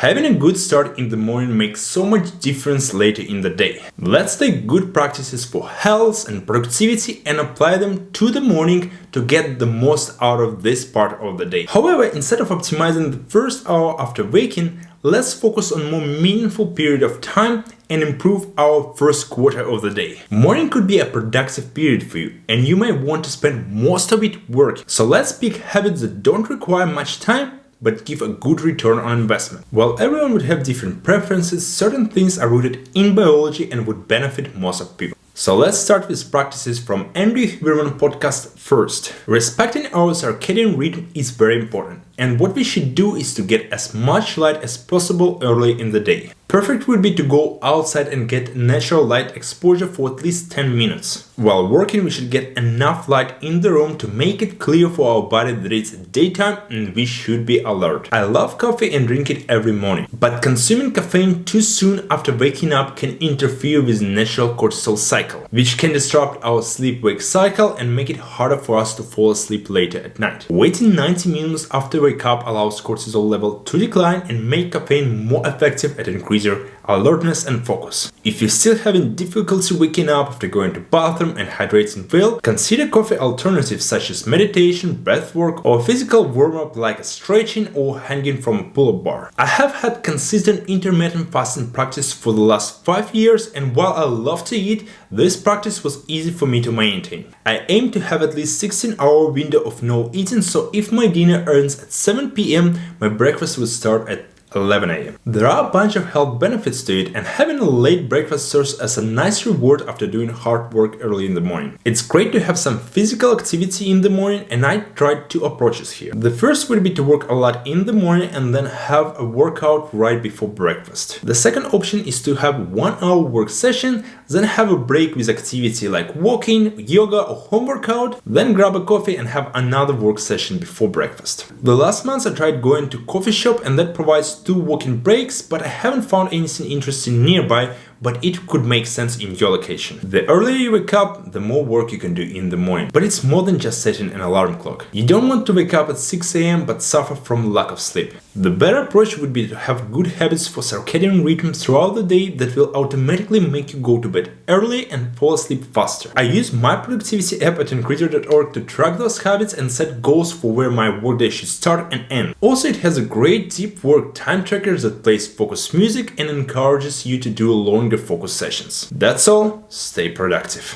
Having a good start in the morning makes so much difference later in the day. Let's take good practices for health and productivity and apply them to the morning to get the most out of this part of the day. However, instead of optimizing the first hour after waking, let's focus on more meaningful period of time and improve our first quarter of the day. Morning could be a productive period for you, and you may want to spend most of it working. So let's pick habits that don't require much time but give a good return on investment. While everyone would have different preferences, certain things are rooted in biology and would benefit most of people. So let's start with practices from Andrew Huberman podcast first. Respecting our circadian rhythm is very important, and what we should do is to get as much light as possible early in the day. Perfect would be to go outside and get natural light exposure for at least 10 minutes. While working, we should get enough light in the room to make it clear for our body that it's daytime and we should be alert. I love coffee and drink it every morning, but consuming caffeine too soon after waking up can interfere with natural cortisol cycle, which can disrupt our sleep-wake cycle and make it harder for us to fall asleep later at night. Waiting 90 minutes after wake up allows cortisol level to decline and make caffeine more effective at increasing your alertness and focus. If you're still having difficulty waking up after going to bathroom and hydrating well, consider coffee alternatives such as meditation, breath work, or physical warm-up like stretching or hanging from a pull-up bar. I have had consistent intermittent fasting practice for the last 5 years, and while I love to eat, this practice was easy for me to maintain. I aim to have at least 16-hour window of no eating, so if my dinner ends at 7 p.m., my breakfast would start at 11 a.m. There are a bunch of health benefits to it, and having a late breakfast serves as a nice reward after doing hard work early in the morning. It's great to have some physical activity in the morning, and I tried two approaches here. The first would be to work a lot in the morning and then have a workout right before breakfast. The second option is to have 1 hour work session, then have a break with activity like walking, yoga or home workout, then grab a coffee and have another work session before breakfast. The last months I tried going to coffee shop, and that provides 2 walking breaks, but I haven't found anything interesting nearby, but it could make sense in your location. The earlier you wake up, the more work you can do in the morning. But it's more than just setting an alarm clock. You don't want to wake up at 6 a.m. but suffer from lack of sleep. The better approach would be to have good habits for circadian rhythm throughout the day that will automatically make you go to bed early and fall asleep faster. I use my productivity app at increaser.org to track those habits and set goals for where my workday should start and end. Also, it has a great deep work time tracker that plays focus music and encourages you to do longer focus sessions. That's all. Stay productive.